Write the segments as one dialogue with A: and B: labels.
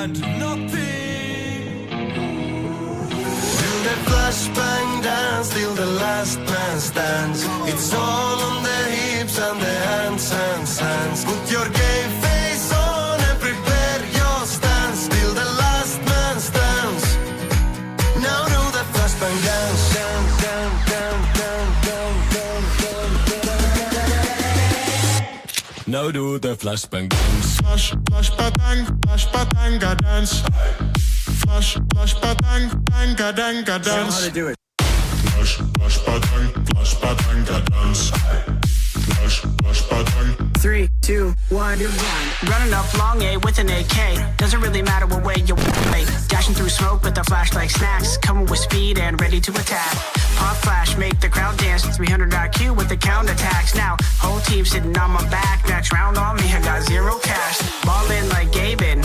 A: and nothing.
B: Do the flashbang dance till the last man stands. It's all on the hips and the hands, hands, hands. Put your gay face on and prepare your stance till the last man stands. Now do the flashbang dance. Down, down, down, down, down, down, down, down.
A: Now do the flashbang dance.
C: Flash, flash, batang, dance. Flash, flash, batang, dance.
D: Show 'em how to do it.
C: Flash, flash, batang, dance. Flash, flash, batang.
E: 3, 2, 1, you're gone. Running up long A with an AK. Doesn't really matter what way you play. Dashing through smoke with a flash like snacks. Coming with speed and ready to attack. Pop flash, make the crowd dance. 300 IQ with the count attacks. Now, whole team sitting on my back. Next round on me, I got 0 cash. Ballin' like Gaben.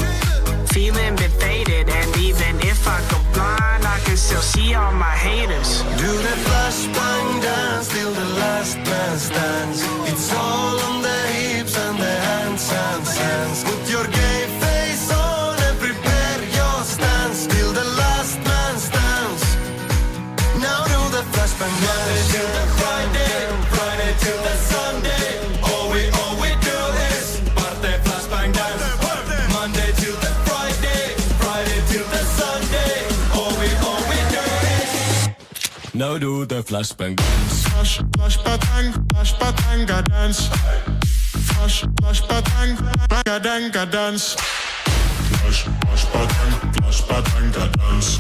E: Feeling bit faded. And even if I go blind, I can still see all my haters.
B: Do the flashbang dance till the last man stands. It's all on the hips and the hands, hands, hands. Put your gay face on and prepare your stance till the last man stands. Now do the flashbang dance.
A: Monday till the Friday, Friday till the Sunday. All we do is party flashbang dance. Monday till the Friday, Friday till the Sunday. All we do is now do the flashbang dance.
C: Flash, flash, batang, dance. Flash, flash, batang, dance. Flash, flash, batang, dance.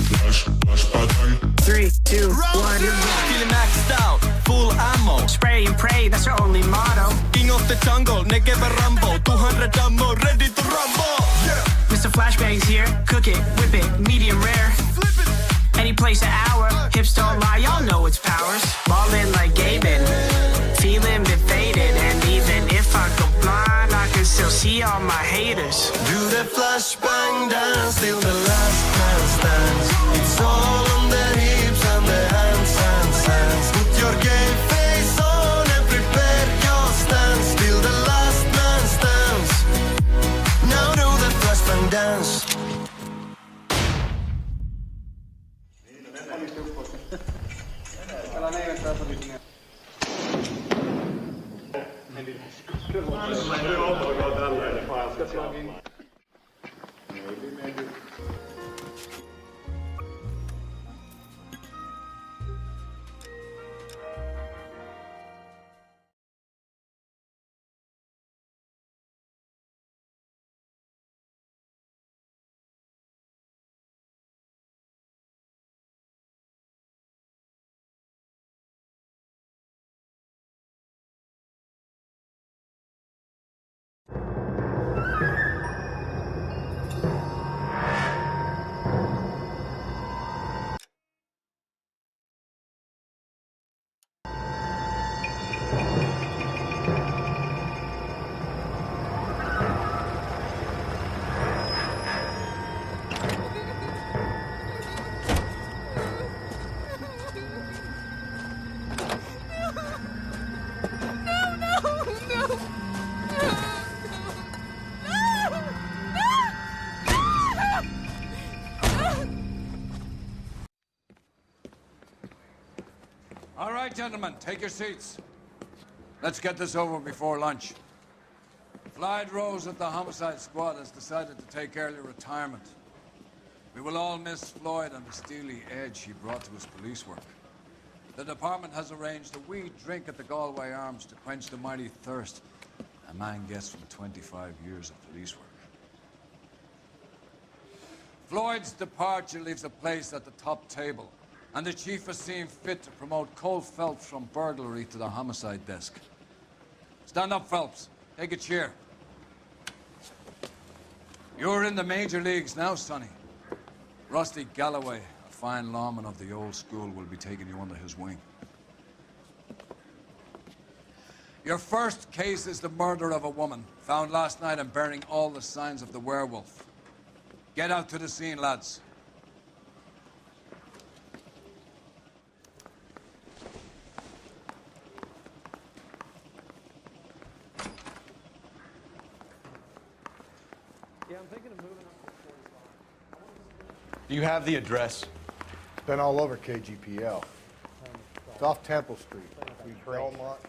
C: Flash, flash, batang.
E: 3, 2, 1, you're gone.
A: Feeling maxed out, full ammo.
E: Spray and pray, that's our only motto.
A: King of the jungle, never Rambo. 200 ammo, ready to rumble. Yeah.
E: Mr. Flashbang's here. Cook it, whip it, medium rare.
A: Flip it.
E: Any place an hour. Hips don't lie, y'all know its powers. Ballin' like Gaben. Feeling bit faded. And even if I go blind, I can still see all my haters.
B: Do the flashbang dance till the last man stands. It's all on the hips and the hands, hands, hands. Put your gay face on and prepare your stance till the last man stands. Now do the flashbang dance.
F: All right, gentlemen, take your seats. Let's get this over before lunch. Floyd Rose at the homicide squad has decided to take early retirement. We will all miss Floyd and the steely edge he brought to his police work. The department has arranged a wee drink at the Galway Arms to quench the mighty thirst a man gets from 25 years of police work. Floyd's departure leaves a place at the top table, and the chief has seen fit to promote Cole Phelps from burglary to the homicide desk. Stand up, Phelps. Take a chair. You're in the major leagues now, Sonny. Rusty Galloway, a fine lawman of the old school, will be taking you under his wing. Your first case is the murder of a woman, found last night and bearing all the signs of the werewolf. Get out to the scene, lads.
D: Yeah, Do you have the address?
G: Been all over KGPL. It's off Temple Street. Between Belmont.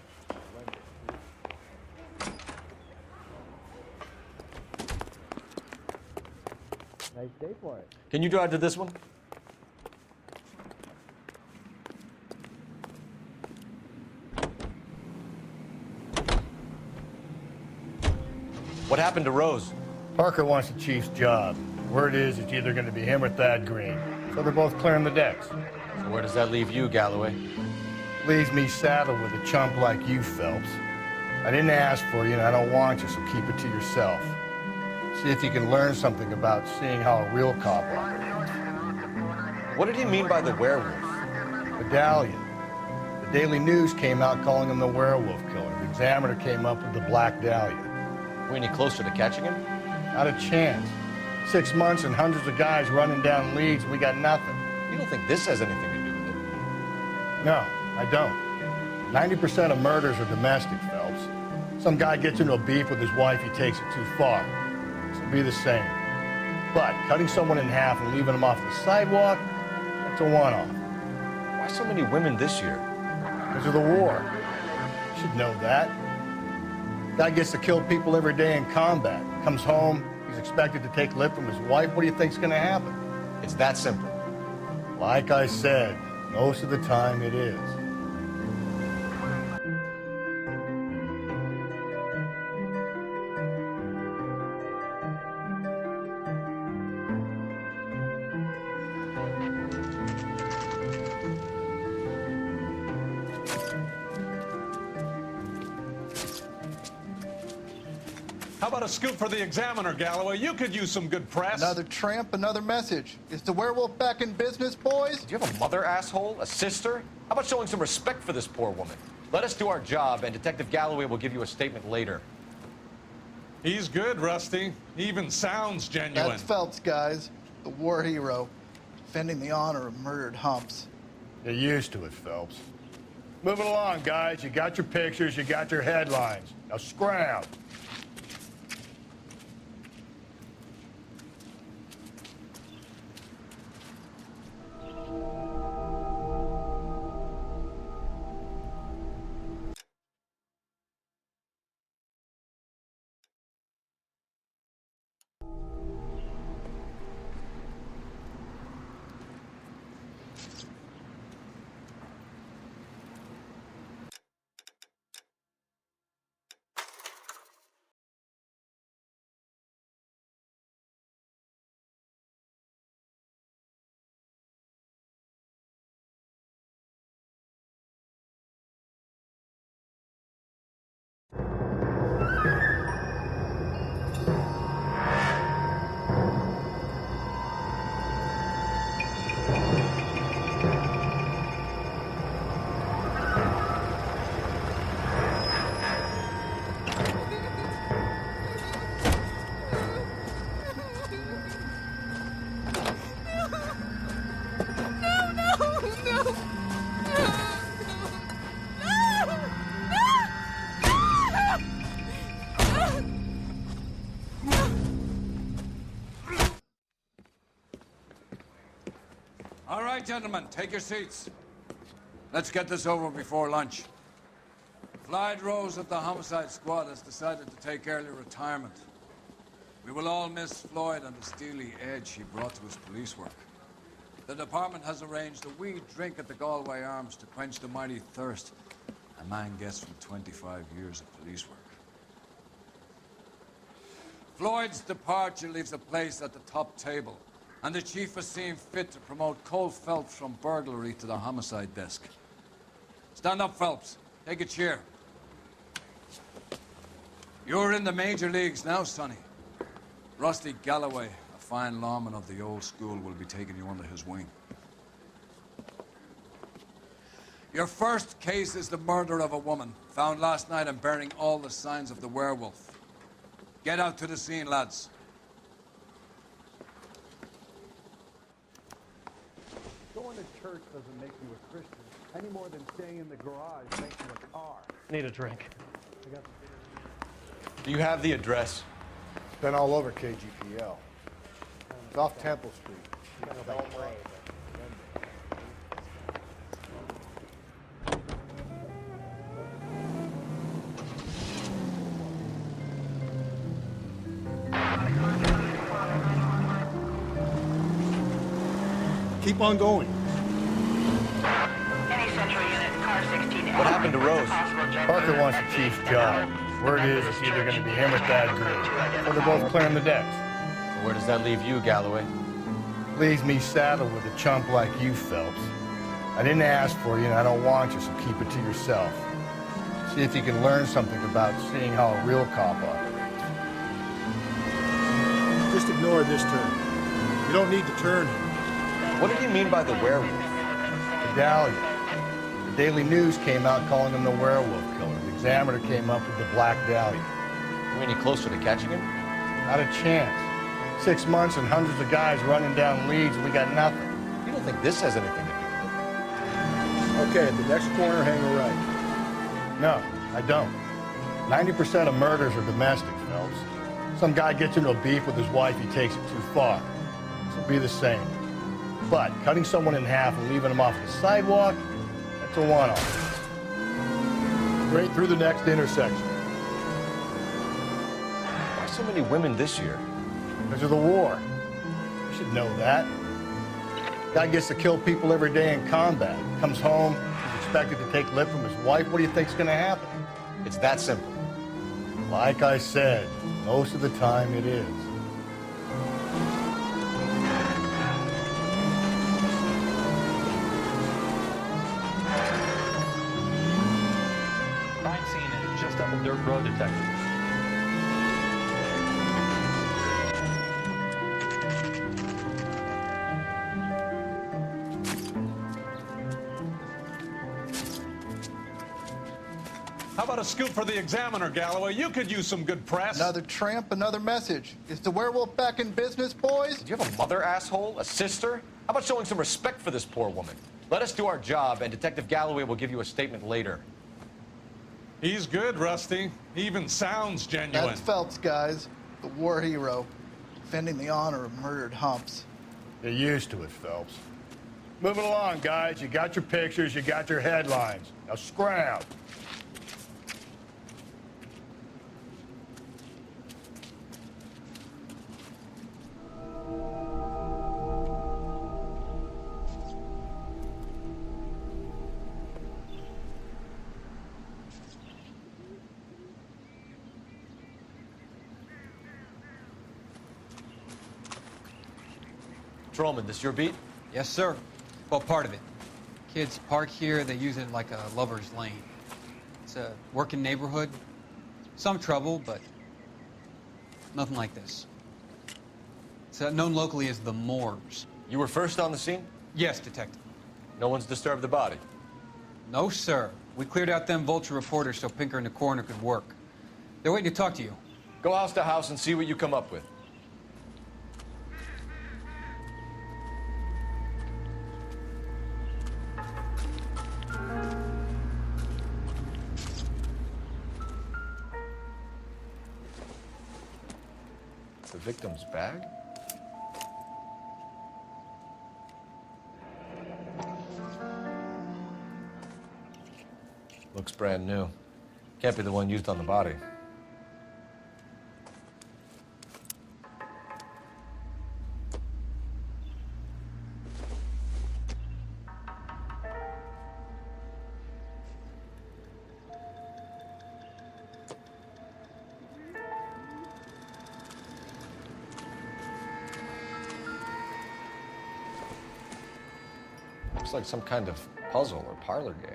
H: Nice day for it.
D: Can you drive to this one? What happened to Rose?
G: Parker wants the chief's job. Word is it's either going to be him or Thad Green. So they're both clearing the decks.
D: So where does that leave you, Galloway?
G: Leaves me saddled with a chump like you, Phelps. I didn't ask for you and I don't want you, so keep it to yourself. See if you can learn something about seeing how a real cop operates.
D: What did he mean by the werewolf?
G: Medallion. The Daily News came out calling him the werewolf killer. The Examiner came up with the Black Dahlia.
D: We any closer to catching him?
G: Not a chance. 6 months and hundreds of guys running down leads, and we got nothing.
D: You don't think this has anything to do with it?
G: No, I don't. 90% of murders are domestic, Phelps. Some guy gets into a beef with his wife, he takes it too far. This will be the same. But cutting someone in half and leaving them off the sidewalk, that's a one-off.
D: Why so many women this year?
G: Because of the war. You should know that. Guy gets to kill people every day in combat. Comes home, he's expected to take lip from his wife. What do you think's gonna happen?
D: It's that simple.
G: Like I said, most of the time it is.
I: How about a scoop for the Examiner, Galloway? You could use some good press.
J: Another tramp, another message. Is the werewolf back in business, boys?
D: Do you have a mother, asshole? A sister? How about showing some respect for this poor woman? Let us do our job, and Detective Galloway will give you a statement later.
I: He's good, Rusty. He even sounds genuine.
J: That's Phelps, guys. The war hero. Defending the honor of murdered humps.
G: Get used to it, Phelps. Moving along, guys. You got your pictures, you got your headlines. Now scram.
F: All right, gentlemen, take your seats. Let's get this over before lunch. Clyde Rose of the Homicide Squad has decided to take early retirement. We will all miss Floyd and the steely edge he brought to his police work. The department has arranged a wee drink at the Galway Arms to quench the mighty thirst a man gets from 25 years of police work. Floyd's departure leaves a place at the top table, and the chief has seen fit to promote Cole Phelps from burglary to the homicide desk. Stand up, Phelps. Take a chair. You're in the major leagues now, Sonny. Rusty Galloway, a fine lawman of the old school, will be taking you under his wing. Your first case is the murder of a woman, found last night and bearing all the signs of the werewolf. Get out to the scene, lads.
H: Going to church doesn't make you a Christian any more than staying in the garage makes you a car.
K: Need a drink.
D: Do you have the address?
G: Been all over KGPL. It's off Temple Street. Keep on going.
E: Any central unit, car 16.
D: What happened to Rose?
G: Parker wants the chief's job. Word is it's either going to be him or Thad Green. So they're both clearing the decks.
D: So where does that leave you, Galloway?
G: Leaves me saddled with a chump like you, Phelps. I didn't ask for you, and I don't want you, so keep it to yourself. See if you can learn something about seeing how a real cop operates. Just ignore this turn. You don't need to turn here.
D: What did he mean by the werewolf?
G: Medallion. The Daily News came out calling him the werewolf killer. The Examiner came up with the Black Dahlia.
D: Are we any closer to catching him?
G: Not a chance. 6 months and hundreds of guys running down leads, and we got nothing.
D: You don't think this has anything to do with it?
G: Okay, at the next corner, hang a right. No, I don't. 90% of murders are domestic, Phelps. Some guy gets into a beef with his wife, he takes it too far. This will be the same. But cutting someone in half and leaving them off the sidewalk, that's a one-off. Straight through the next intersection.
D: Why so many women this year?
G: Because of the war. You should know that. Guy gets to kill people every day in combat. Comes home, he's expected to take lip from his wife. What do you think's gonna happen?
D: It's that simple.
G: Like I said, most of the time it is.
K: Crime scene is just up a dirt road, Detective.
I: How about a scoop for the Examiner, Galloway? You could use some good press.
J: Another tramp, another message. Is the werewolf back in business, boys?
D: Do you have a mother, asshole? A sister? How about showing some respect for this poor woman? Let us do our job, and Detective Galloway will give you a statement later.
I: He's good, Rusty. He even sounds genuine.
J: That's Phelps, guys. The war hero. Defending the honor of murdered humps.
G: Get used to it, Phelps. Moving along, guys. You got your pictures, you got your headlines. Now scram.
D: Patrolman, this your beat?
L: Yes, sir. Well, part of it. Kids park here, they use it like a lover's lane. It's a working neighborhood. Some trouble, but nothing like this. It's known locally as the Moors.
D: You were first on the scene?
L: Yes, Detective.
D: No one's disturbed the body?
L: No, sir. We cleared out them vulture reporters so Pinker and the coroner could work. They're waiting to talk to you.
D: Go house to house and see what you come up with. The victim's bag? Looks brand new. Can't be the one used on the body. Looks like some kind of puzzle or parlor game.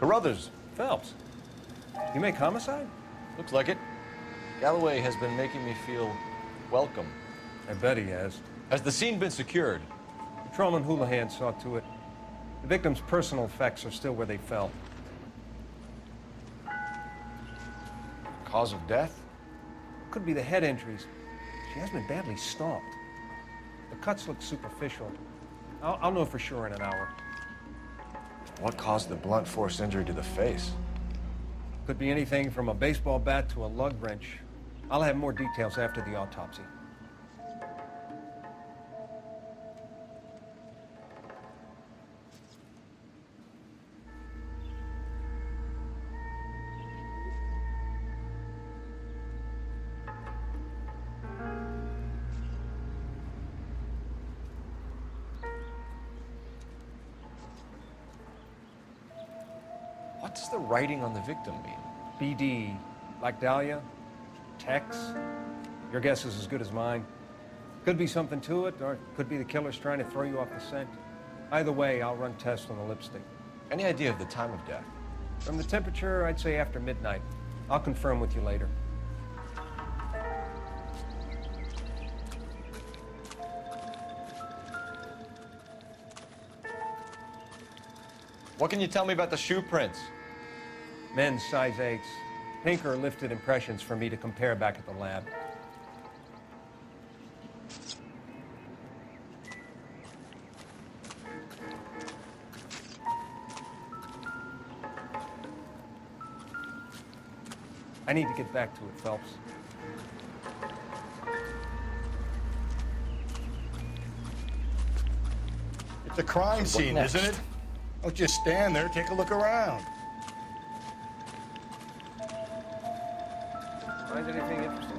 M: Carruthers, Phelps. You make homicide?
D: Looks like it. Galloway has been making me feel welcome.
M: I bet he has.
D: Has the scene been secured?
M: Patrolman Houlihan saw to it. The victim's personal effects are still where they fell.
D: Cause of death?
M: Could be the head injuries. She has been badly stomped. The cuts look superficial. I'll know for sure in an hour.
D: What caused the blunt force injury to the face?
M: Could be anything from a baseball bat to a lug wrench. I'll have more details after the autopsy.
D: What does the writing on the victim mean?
M: BD, like Dahlia, Tex. Your guess is as good as mine. Could be something to it, or it could be the killer's trying to throw you off the scent. Either way, I'll run tests on the lipstick.
D: Any idea of the time of death?
M: From the temperature, I'd say after midnight. I'll confirm with you later.
D: What can you tell me about the shoe prints?
M: Men's size 8s. Pinker lifted impressions for me to compare back at the lab. I need to get back to it, Phelps.
G: It's a crime
D: So what
G: scene,
D: next?
G: isn't it? Don't just stand there, take a look around.
M: Find anything interesting?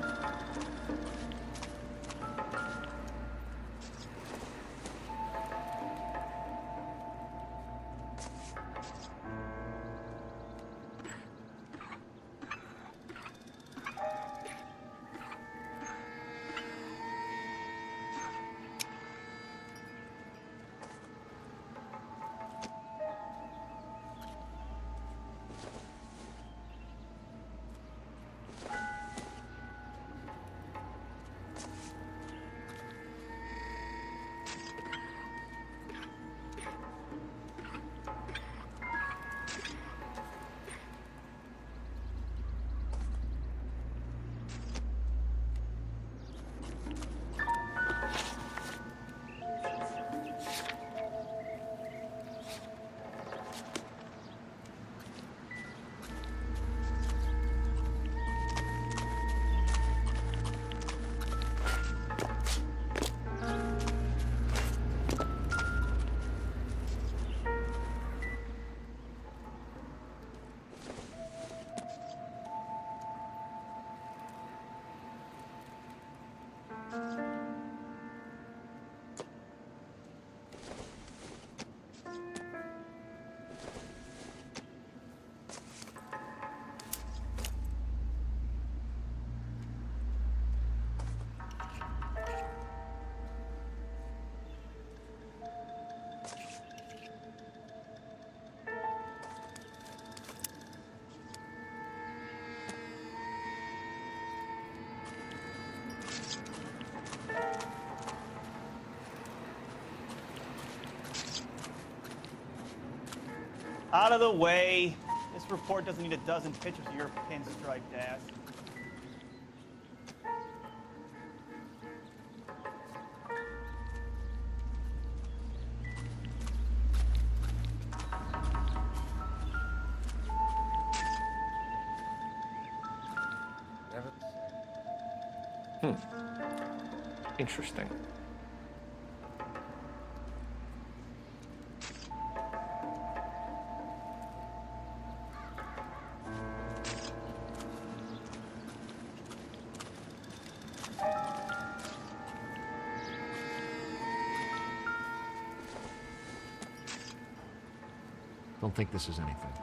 N: Out of the way. This report doesn't need a dozen pictures of your pinstriped ass.
D: Interesting. Don't think this is anything.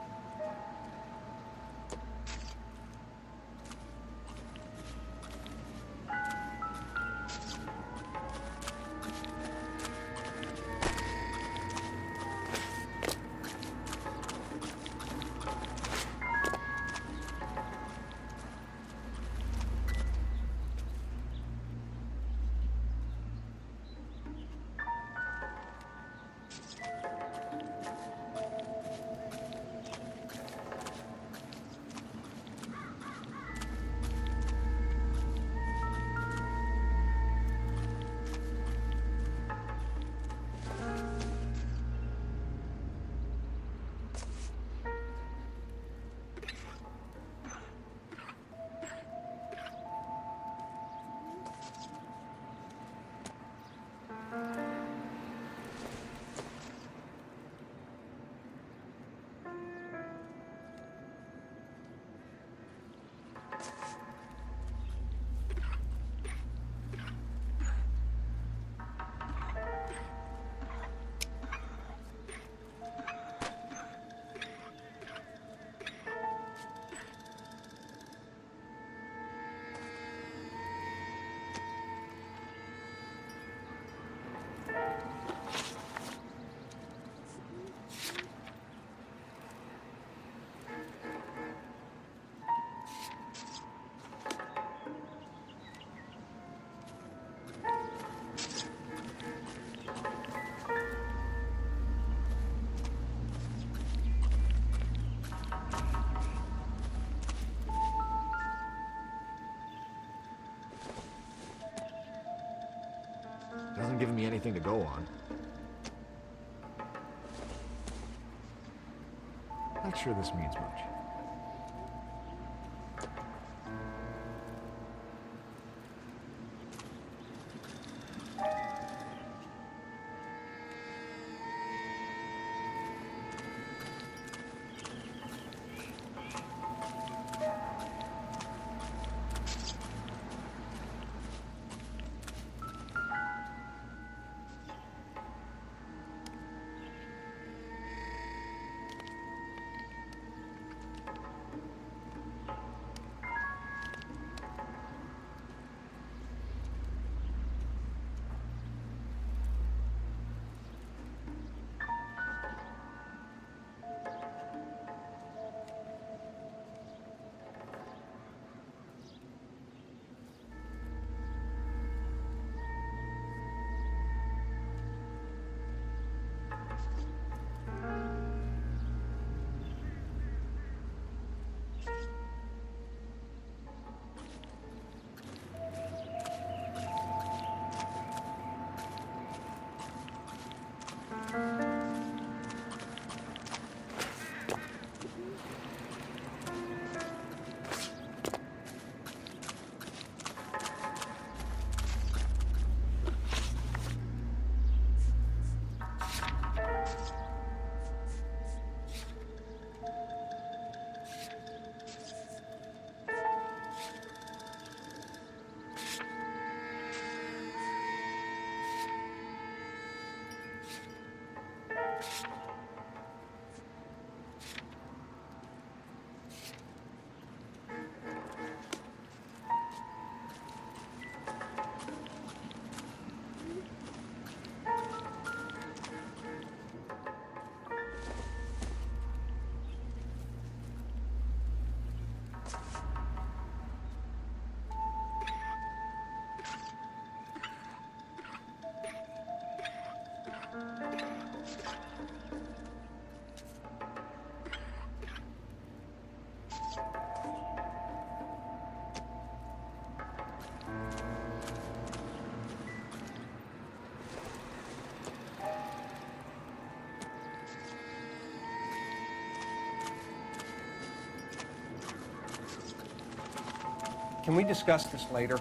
O: hasn't given me anything to go on. Not sure this means much.
M: Can we discuss this later?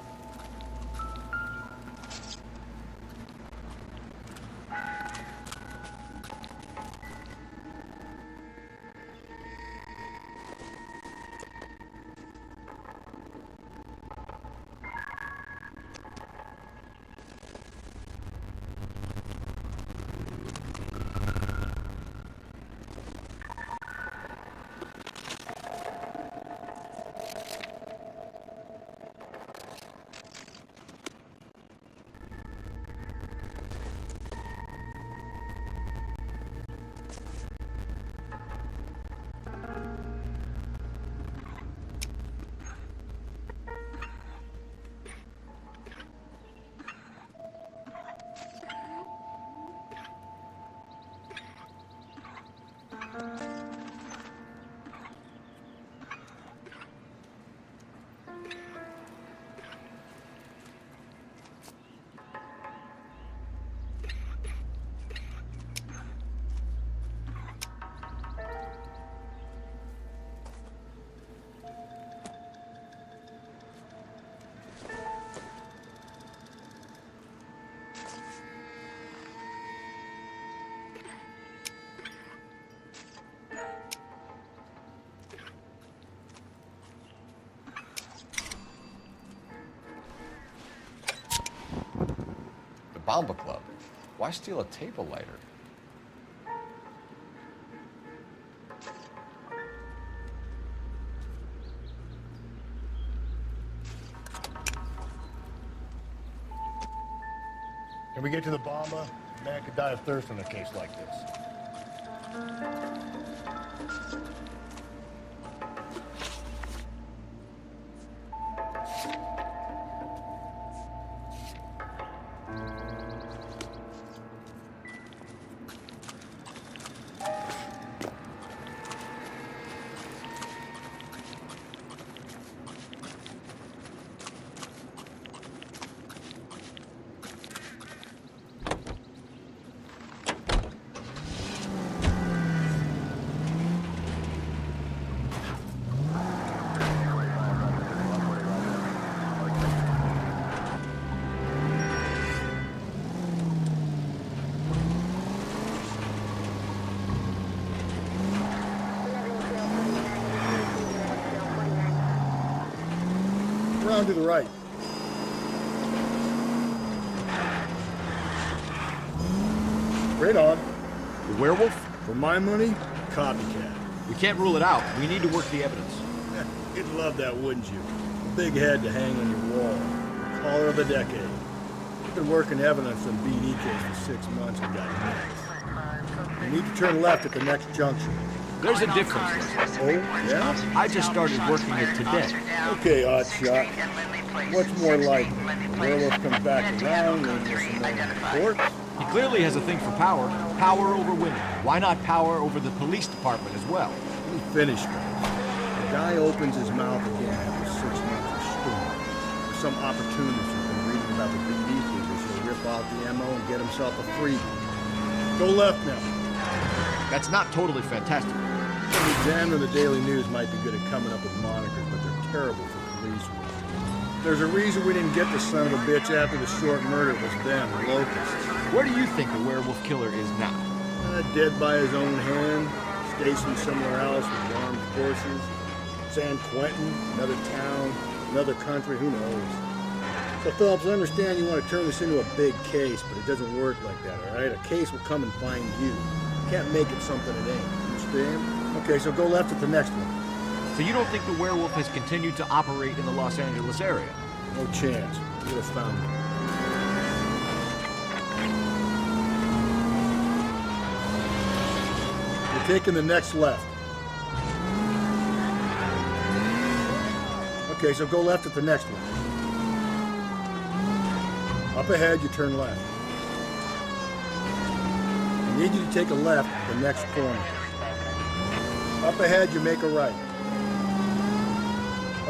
D: Bomba Club. Why steal a table lighter?
G: Can we get to the Bomba? Man could die of thirst in a case like this. around to the right. Straight on.
O: The werewolf?
G: For my money, copycat.
O: We can't rule it out. We need to work the evidence.
G: You'd love that, wouldn't you? A big head to hang on your wall. Caller of the decade. I've been working evidence on BD case for 6 months and got nothing. You need to turn left at the next junction.
O: There's a difference.
G: Oh, yeah?
O: I just started working it today.
G: Okay, Oddshot. What's more likely? The werewolf comes back around and there's some more reports?
O: He clearly has a thing for power. Power over women. Why not power over the police department as well?
G: Let me finish this. The guy opens his mouth again after 6 months of schooling. There's some opportunist who's been reading about the BD figures. He'll rip out the MO and get himself a freebie. Go left now.
O: That's not totally fantastic.
G: The Examiner and the Daily News might be good at coming up with monikers, but they're terrible for police work. There's a reason we didn't get the son of a bitch after the short murder was them, the locusts.
O: Where do you think the werewolf killer is now?
G: Dead by his own hand, stationed somewhere else with armed forces. San Quentin, another town, another country, who knows? So, Phillips, I understand you want to turn this into a big case, but it doesn't work like that, all right? A case will come and find you. You can't make it something it ain't. Understand? Okay, so go left at the next one.
O: So you don't think the werewolf has continued to operate in the Los Angeles area?
G: No chance. You would have found him. You're taking the next left. Okay, so go left at the next one. Up ahead, you turn left. I need you to take a left at the next corner. Up ahead, you make a right.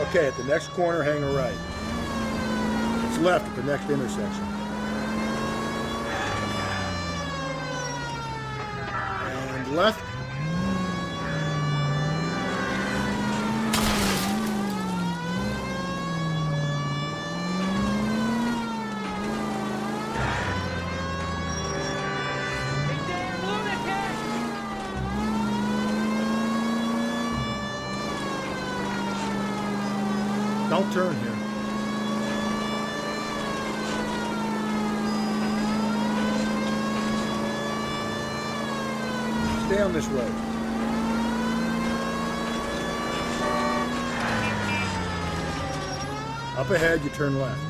G: Okay, at the next corner, hang a right. It's left at the next intersection. And left. Don't turn here. Stay on this road. Up ahead, you turn left.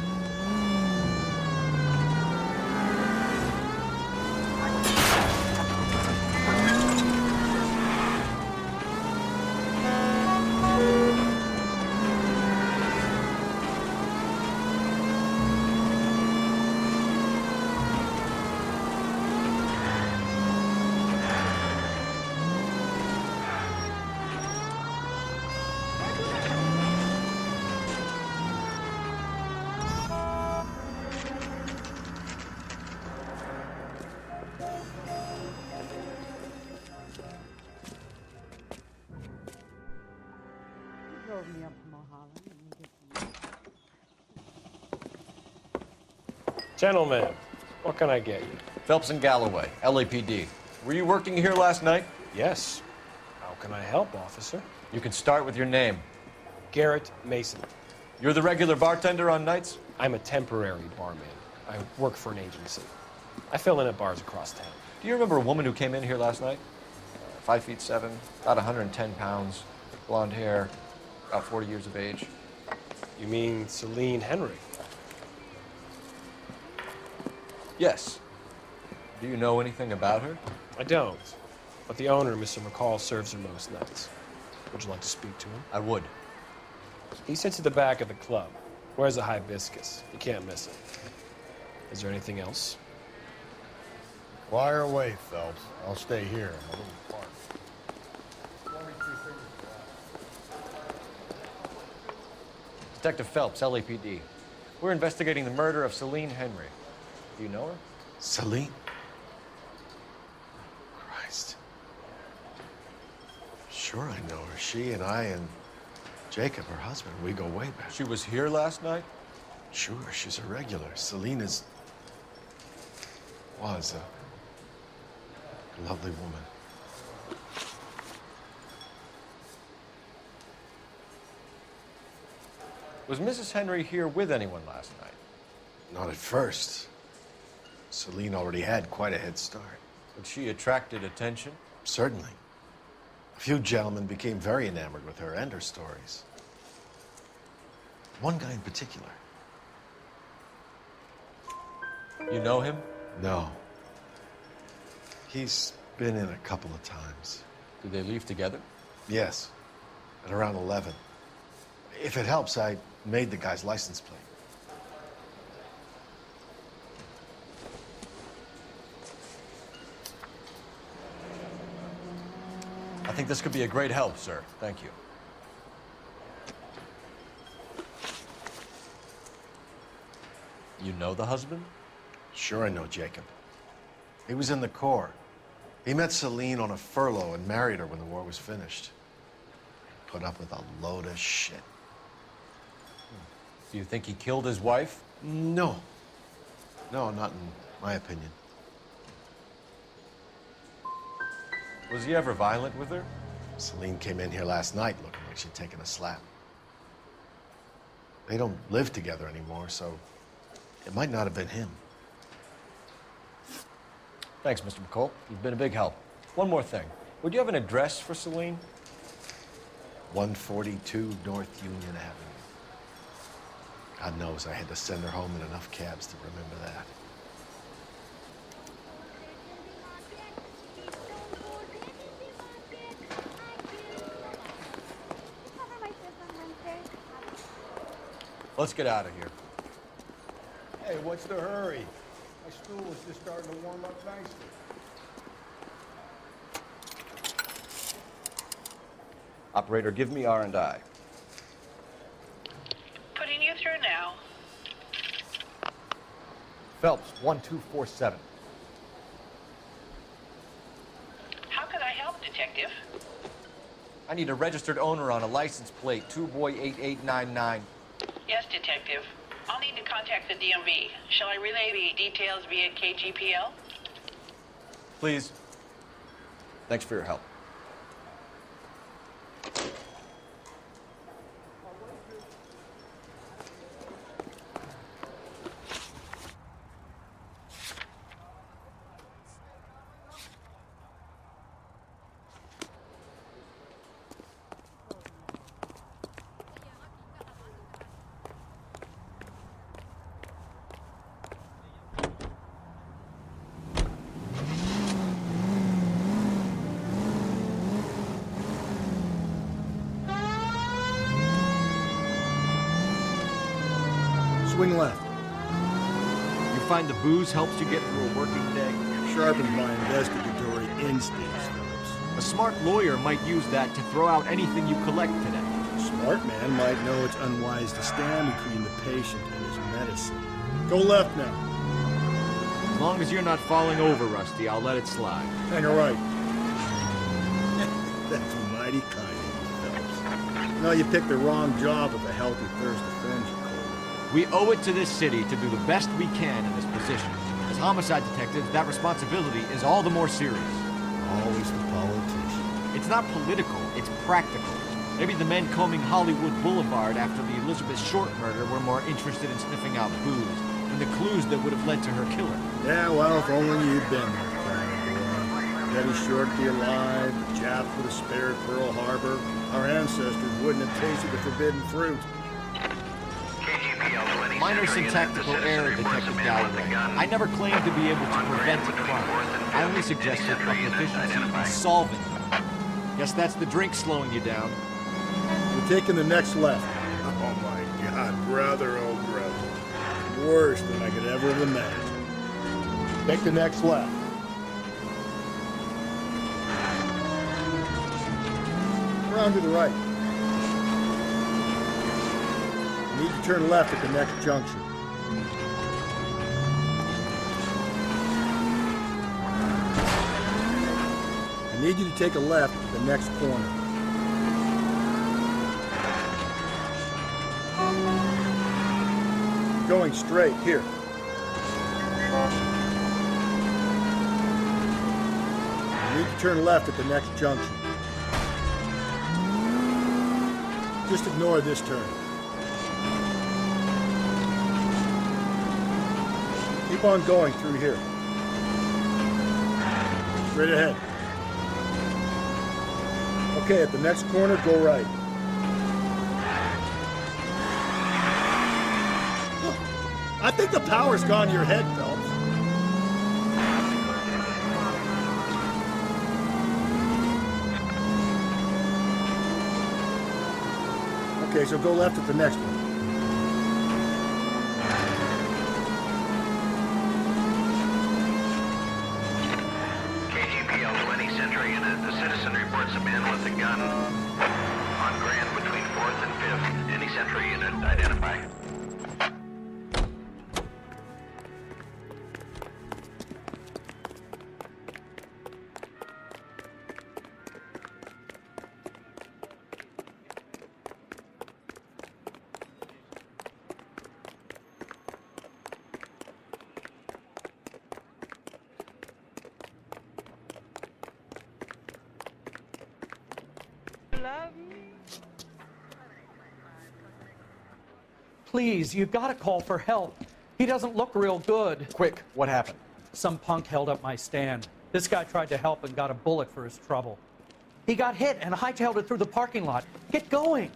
P: Gentlemen, what can I get you?
D: Phelps and Galloway, LAPD. Were you working here last night?
P: Yes. How can I help, officer?
D: You can start with your name.
P: Garrett Mason.
D: You're the regular bartender on nights?
P: I'm a temporary barman. I work for an agency. I fill in at bars across town.
D: Do you remember a woman who came in here last night? 5'7", about 110 pounds, blonde hair, about 40 years of age.
P: You mean Celine Henry?
D: Yes. Do you know anything about her?
P: I don't. But the owner, Mr. McCall, serves her most nights. Would you like to speak to him?
D: I would.
P: He sits at the back of the club. Wears a hibiscus. You can't miss it. Is there anything else?
G: Fire away, Phelps. I'll stay here. I'm a little far.
D: Detective Phelps, LAPD. We're investigating the murder of Celine Henry. Do you know her?
B: Celine? Christ. Sure I know her. She and I and Jacob, her husband, we go way back.
D: She was here last night?
B: Sure, she's a regular. Celine was a lovely woman.
D: Was Mrs. Henry here with anyone last night?
Q: Not at first. Celine already had quite a head start.
D: But she attracted attention?
Q: Certainly. A few gentlemen became very enamored with her and her stories. One guy in particular.
D: You know him?
Q: No. He's been in a couple of times.
D: Did they leave together?
Q: Yes. At around 11. If it helps, I made the guy's license plate.
D: I think this could be a great help, sir. Thank you. You know the husband?
Q: Sure I know Jacob. He was in the Corps. He met Celine on a furlough and married her when the war was finished. Put up with a load of shit.
D: Do you think he killed his wife?
Q: No. No, not in my opinion.
D: Was he ever violent with her?
Q: Celine came in here last night looking like she'd taken a slap. They don't live together anymore, so it might not have been him.
D: Thanks, Mr. McCulp. You've been a big help. One more thing. Would you have an address for Celine?
Q: 142 North Union Avenue. God knows I had to send her home in enough cabs to remember that.
D: Let's get out of here.
G: Hey, what's the hurry? My stool is just starting to warm up nicely.
D: Operator, give me R&I.
R: Putting you through now.
D: Phelps, 1247.
R: How can I help, Detective?
D: I need a registered owner on a license plate, 2boy8899.
R: Yes, Detective. I'll need to contact the DMV. Shall I relay the details via KGPL?
D: Please. Thanks for your help.
G: Swing left.
O: You find the booze helps you get through a working day?
G: Sharpens my investigatory instincts, Phillips.
O: A smart lawyer might use that to throw out anything you collect today.
G: A smart man might know it's unwise to stand between the patient and his medicine. Go left now.
O: As long as you're not falling over, Rusty, I'll let it slide.
G: Hang a right. That's mighty kind of you, Phelps. No, you picked the wrong job with a healthy thirst to finish, Cole.
O: We owe it to this city to do the best we can in this position. As homicide detectives, that responsibility is all the more serious.
G: Always the politician.
O: It's not political, it's practical. Maybe the men combing Hollywood Boulevard after the Elizabeth Short murder were more interested in sniffing out booze than the clues that would have led to her killer.
G: Yeah, well, if only you'd been there, kind of boy. Betty Short be alive, the Japs would have spared Pearl Harbor. Our ancestors wouldn't have tasted the forbidden fruit.
O: Minor syntactical error, Detective Galloway. I never claimed to be able to prevent a crime. I only suggested a proficiency in solving them. Guess that's the drink slowing you down.
G: We're taking the next left. Oh my God, brother, oh brother. Worse than I could ever have imagined. Take the next left. Around to the right. You need to turn left at the next junction. I need you to take a left at the next corner. Going straight, here. You need to turn left at the next junction. Just ignore this turn. keep on going through here. Straight ahead. Okay, at the next corner, go right. I think the power's gone to your head, Phelps. Okay, so go left at the next one.
S: KGPL to any Century unit. The citizen reports a man with a gun on Grand between 4th and 5th. Any Century unit, identify.
T: Please, you've got to call for help. He doesn't look real good.
O: Quick, what happened?
T: Some punk held up my stand. This guy tried to help and got a bullet for his trouble. He got hit and hightailed it through the parking lot. Get going.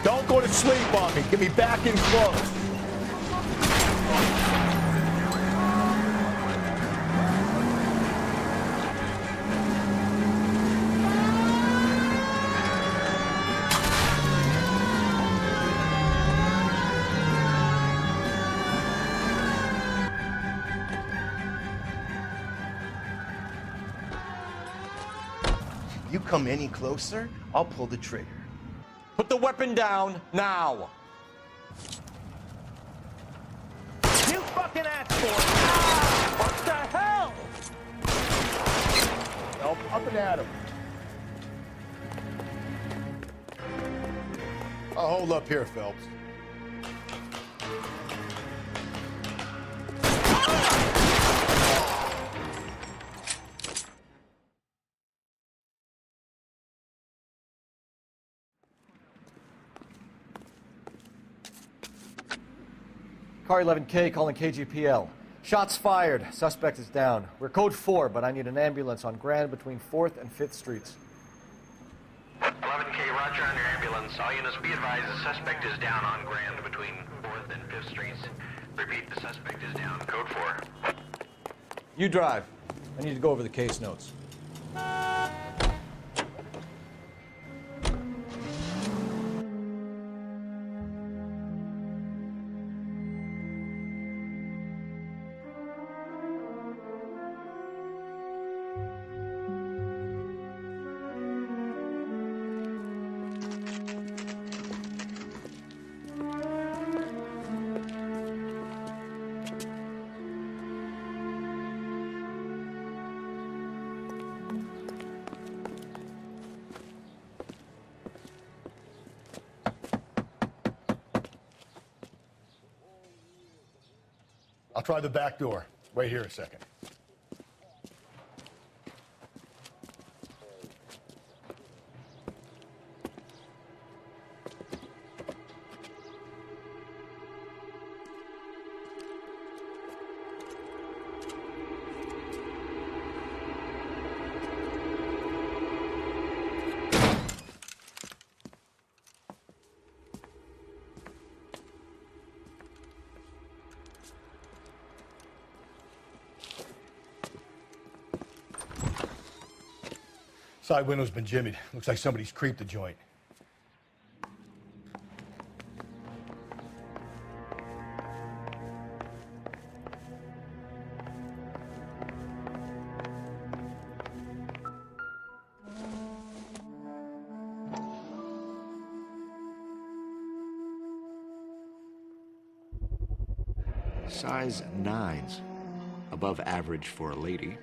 G: Don't go to sleep on me. Get me back in close.
B: You come any closer, I'll pull the trigger.
D: Put the weapon down now.
N: You fucking asked for it! What the hell?
G: Up and at him. I'll hold up here, Phelps.
O: Car 11K calling KGPL. Shots fired. Suspect is down. We're code 4, but I need an ambulance on Grand between 4th and 5th Streets.
S: 11K, roger on your ambulance. All units be advised the suspect is down on Grand between 4th and 5th Streets. Repeat, the suspect is down. Code 4.
O: You drive. I need to go over the case notes.
G: I'll try the back door. Wait here a second. Side window's been jimmied. Looks like somebody's creeped the joint.
O: Size 9s. Above average for a lady.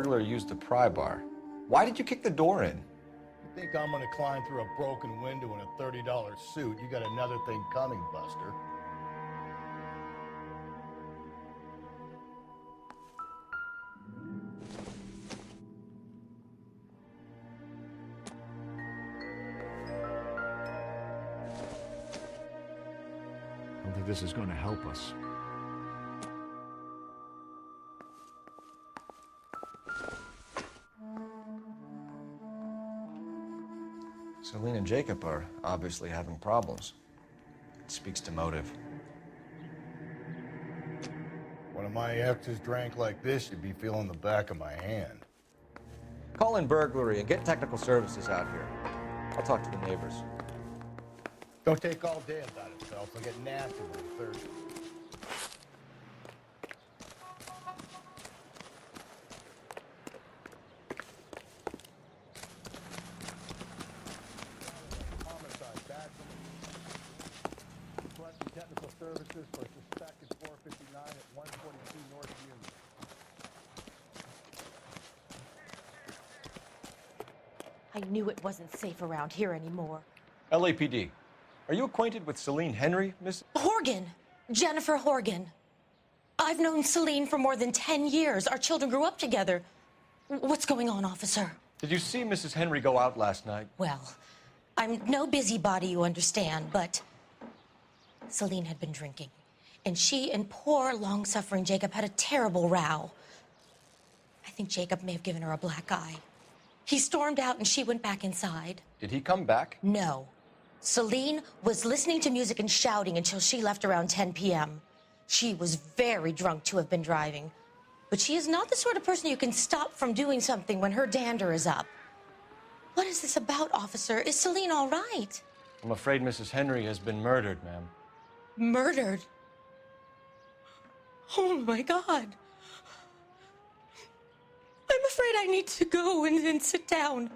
D: burglar used the pry bar. Why did you kick the door in?
G: You think I'm gonna climb through a broken window in a $30 suit? You got another thing coming, Buster.
O: I don't think this is going to help us.
D: Celine and Jacob are obviously having problems. It speaks to motive.
G: One of my exes drank like this, you'd be feeling the back of my hand.
D: Call in burglary and get technical services out here. I'll talk to the neighbors.
G: Don't take all day about it, Phelps. I'll get nasty when I'm thirsty. Homicide, Batson. Requesting technical services for suspected 459 at 142 North Union.
U: I knew it wasn't safe around here anymore.
D: LAPD. Are you acquainted with Celine Henry, Miss?
U: Horgan! Jennifer Horgan. I've known Celine for more than 10 years. Our children grew up together. What's going on, officer?
D: Did you see Mrs. Henry go out last night?
U: Well, I'm no busybody, you understand, but Celine had been drinking. And she and poor, long-suffering Jacob had a terrible row. I think Jacob may have given her a black eye. He stormed out and she went back inside.
D: Did he come back?
U: No. Celine was listening to music and shouting until she left around 10 p.m. She was very drunk to have been driving. But she is not the sort of person you can stop from doing something when her dander is up. What is this about, officer? Is Celine all right?
D: I'm afraid Mrs. Henry has been murdered, ma'am.
U: Murdered? Oh, my God. I'm afraid I need to go and sit down.